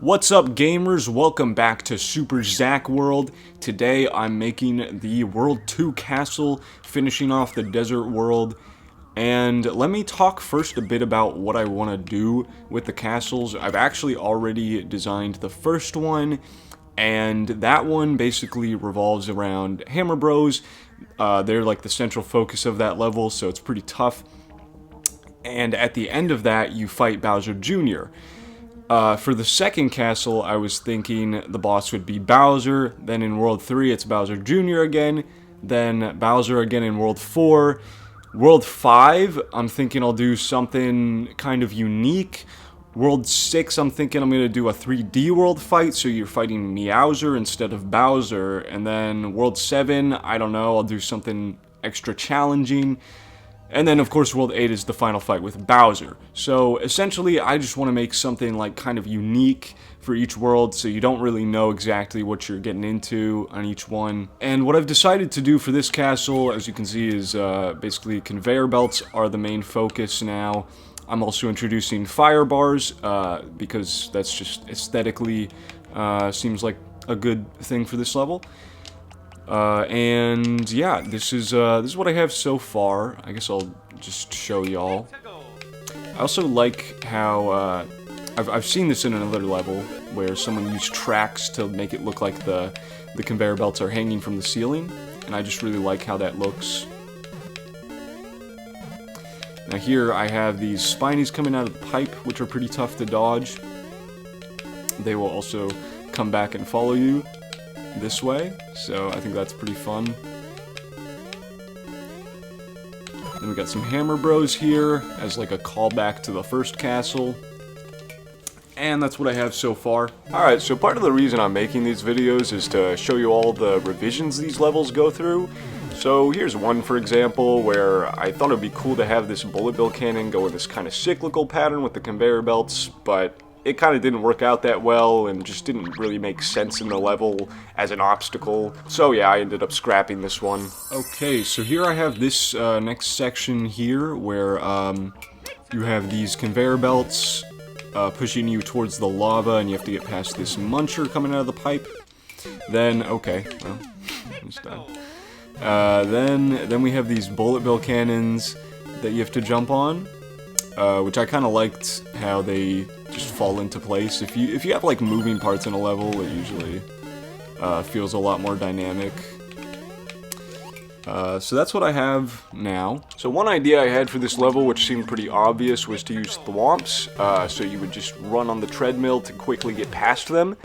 What's up, gamers? Welcome back to Super Zack World. Today I'm making the World 2 castle, finishing off the desert world. And let me talk first a bit about what I want to do with the castles. I've actually already designed the first one, and that one basically revolves around Hammer Bros. They're like the central focus of that level, so it's pretty tough. And at the end of that, you fight Bowser Jr. For the second castle, I was thinking the boss would be Bowser, then in World 3 it's Bowser Jr. again, then Bowser again in World 4. World 5, I'm thinking I'll do something kind of unique. World 6, I'm thinking I'm going to do a 3D world fight, so you're fighting Meowser instead of Bowser. And then World 7, I don't know, I'll do something extra challenging. And then, of course, World 8 is the final fight with Bowser. So, essentially, I just want to make something, like, kind of unique for each world, so you don't really know exactly what you're getting into on each one. And what I've decided to do for this castle, as you can see, is basically conveyor belts are the main focus now. I'm also introducing fire bars, because that's just aesthetically seems like a good thing for this level. And yeah, this is what I have so far. I guess I'll just show y'all. I also like how I've seen this in another level where someone used tracks to make it look like the conveyor belts are hanging from the ceiling, and I just really like how that looks. Now here I have these spinies coming out of the pipe, which are pretty tough to dodge. They will also come back and follow you this way, so I think that's pretty fun. Then we got some Hammer Bros here as like a callback to the first castle. And that's what I have so far. Alright, so part of the reason I'm making these videos is to show you all the revisions these levels go through. So here's one, for example, where I thought it'd be cool to have this bullet bill cannon go in this kind of cyclical pattern with the conveyor belts, but it kind of didn't work out that well and just didn't really make sense in the level as an obstacle. So yeah, I ended up scrapping this one. Okay, so here I have this next section here where you have these conveyor belts pushing you towards the lava, and you have to get past this muncher coming out of the pipe. Then, okay, well, it's done. Then we have these bullet bill cannons that you have to jump on, which I kind of liked how they just fall into place. If you have like moving parts in a level, it usually feels a lot more dynamic. So that's what I have now. So one idea I had for this level, which seemed pretty obvious, was to use thwomps. So you would just run on the treadmill to quickly get past them.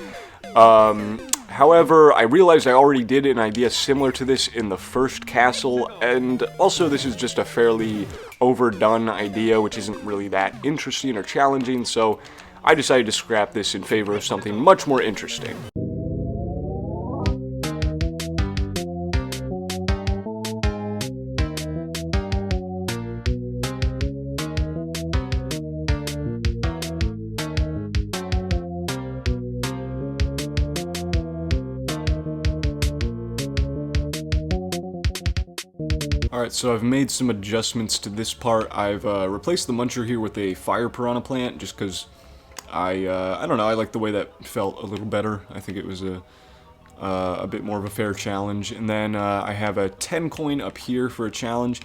However, I realized I already did an idea similar to this in the first castle, and also this is just a fairly overdone idea, which isn't really that interesting or challenging, so I decided to scrap this in favor of something much more interesting. Alright, so I've made some adjustments to this part. I've replaced the muncher here with a fire piranha plant, just because I don't know, I like the way that felt a little better. I think it was a bit more of a fair challenge. And then I have a 10 coin up here for a challenge.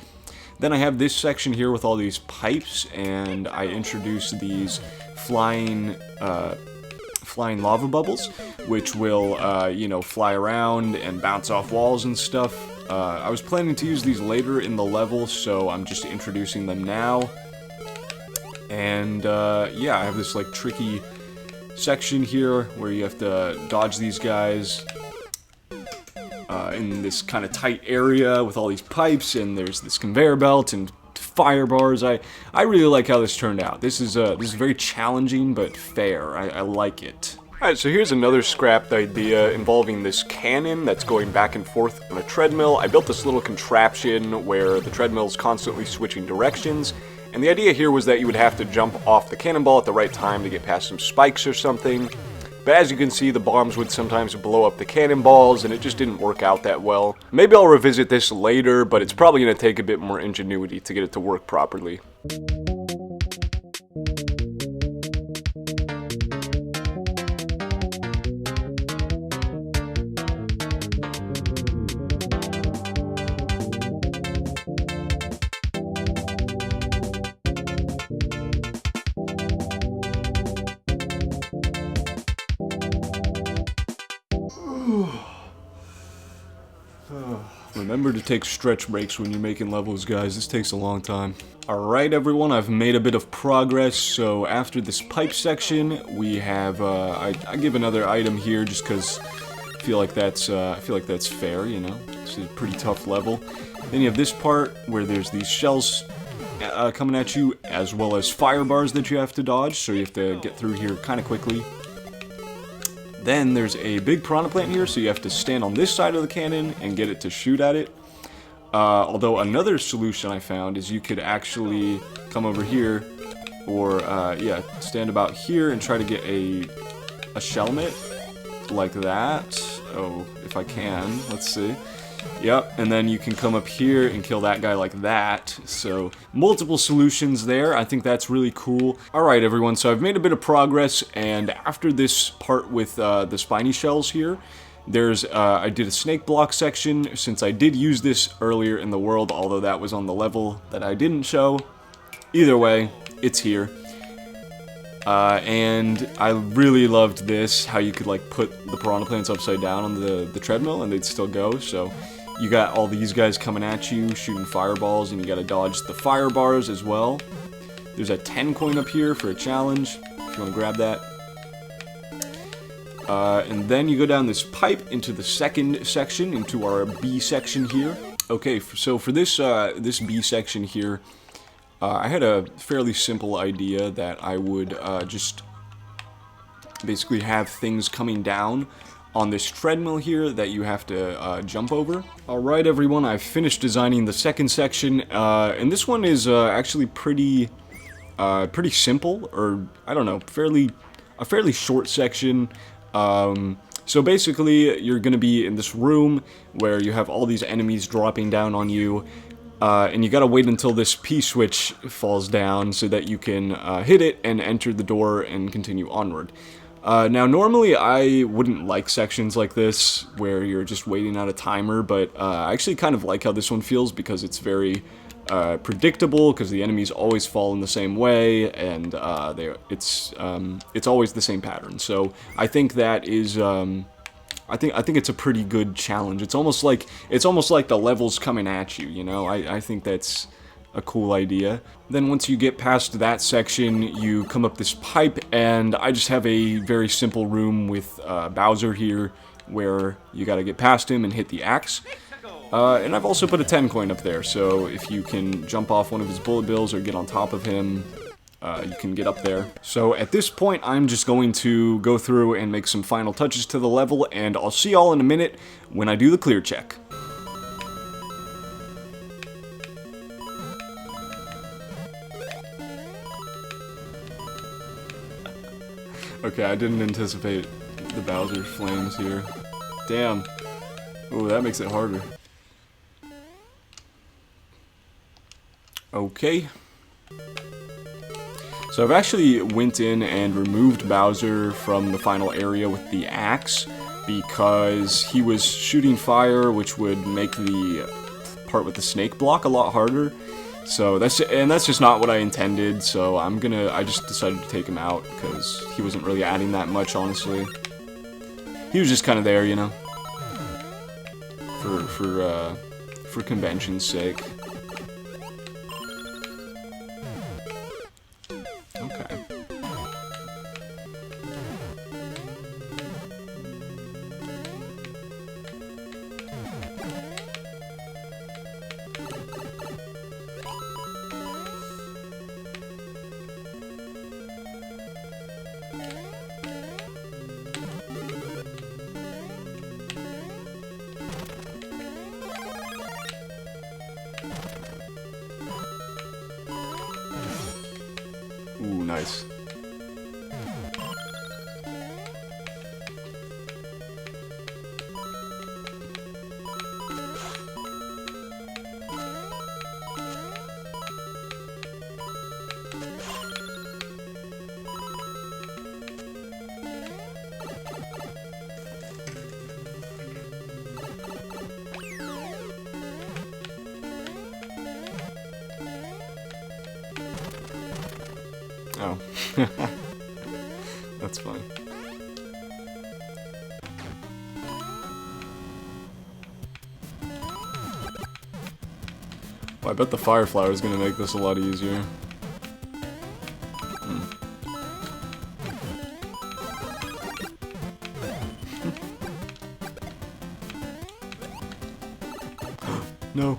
Then I have this section here with all these pipes, and I introduced these flying lava bubbles, which will, you know, fly around and bounce off walls and stuff. I was planning to use these later in the level, so I'm just introducing them now. And, yeah, I have this, like, tricky section here where you have to dodge these guys in this kind of tight area with all these pipes, and there's this conveyor belt and fire bars. I really like how this turned out. This is very challenging, but fair. I like it. Alright, so here's another scrapped idea involving this cannon that's going back and forth on a treadmill. I built this little contraption where the treadmill's constantly switching directions, and the idea here was that you would have to jump off the cannonball at the right time to get past some spikes or something. But as you can see, the bombs would sometimes blow up the cannonballs, and it just didn't work out that well. Maybe I'll revisit this later, but it's probably going to take a bit more ingenuity to get it to work properly. Remember to take stretch breaks when you're making levels, guys. This takes a long time. Alright, everyone, I've made a bit of progress. So after this pipe section, we have, I give another item here just because I feel like that's fair, you know? It's a pretty tough level. Then you have this part where there's these shells coming at you, as well as fire bars that you have to dodge, so you have to get through here kind of quickly. Then there's a big piranha plant here, so you have to stand on this side of the cannon and get it to shoot at it. Although another solution I found is you could actually come over here, or yeah, stand about here and try to get a shellmet like that. Oh, if I can, let's see. Yep, and then you can come up here and kill that guy like that. So, multiple solutions there. I think that's really cool. Alright, everyone, so I've made a bit of progress, and after this part with the spiny shells here, there's, I did a snake block section, since I did use this earlier in the world, although that was on the level that I didn't show. Either way, it's here. And I really loved this, how you could like put the piranha plants upside down on the treadmill and they'd still go. So you got all these guys coming at you, shooting fireballs, and you gotta dodge the fire bars as well. There's a 10 coin up here for a challenge, if you wanna grab that. And then you go down this pipe into the second section, into our B section here. Okay, so for this, this B section here, I had a fairly simple idea that I would just basically have things coming down on this treadmill here that you have to jump over. Alright, everyone, I've finished designing the second section, and this one is actually pretty simple, or I don't know, a fairly short section. So basically, you're going to be in this room where you have all these enemies dropping down on you. And you gotta wait until this P-switch falls down so that you can hit it and enter the door and continue onward. Now, normally I wouldn't like sections like this where you're just waiting out a timer, but I actually kind of like how this one feels because it's very predictable, because the enemies always fall in the same way, and it's always the same pattern. So I think that is I think it's a pretty good challenge. It's almost like the level's coming at you, you know? I think that's a cool idea. Then once you get past that section, you come up this pipe, and I just have a very simple room with Bowser here, where you gotta get past him and hit the axe. And I've also put a 10 coin up there, so if you can jump off one of his bullet bills or get on top of him, you can get up there. So at this point, I'm just going to go through and make some final touches to the level, and I'll see y'all in a minute when I do the clear check. Okay, I didn't anticipate the Bowser flames here. Damn. Oh, that makes it harder. Okay. So I've actually went in and removed Bowser from the final area with the axe because he was shooting fire, which would make the part with the snake block a lot harder. So that's just not what I intended. So I just decided to take him out because he wasn't really adding that much, honestly. He was just kind of there, you know, for convention's sake. Okay. Ooh, nice. Oh. That's funny. Well, I bet the fire flower is gonna make this a lot easier. No.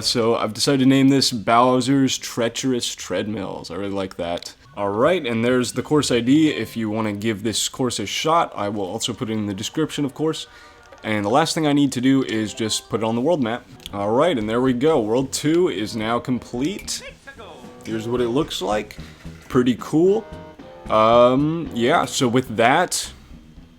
So I've decided to name this Bowser's Treacherous Treadmills. I really like that. Alright, and there's the course ID. If you want to give this course a shot, I will also put it in the description, of course. And the last thing I need to do is just put it on the world map. Alright, and there we go. World 2 is now complete. Here's what it looks like. Pretty cool. Yeah, so with that,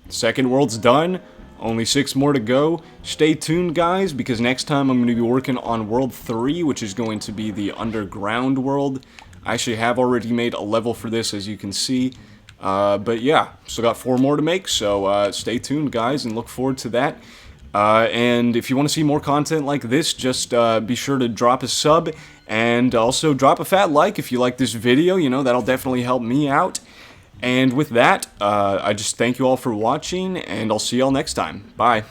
second world's done. Only 6 more to go. Stay tuned, guys, because next time I'm going to be working on World 3, which is going to be the underground world. I actually have already made a level for this, as you can see. But yeah, still got 4 more to make, so stay tuned, guys, and look forward to that. And if you want to see more content like this, just be sure to drop a sub, and also drop a fat like if you like this video. You know, that'll definitely help me out. And with that, I just thank you all for watching, and I'll see y'all next time. Bye.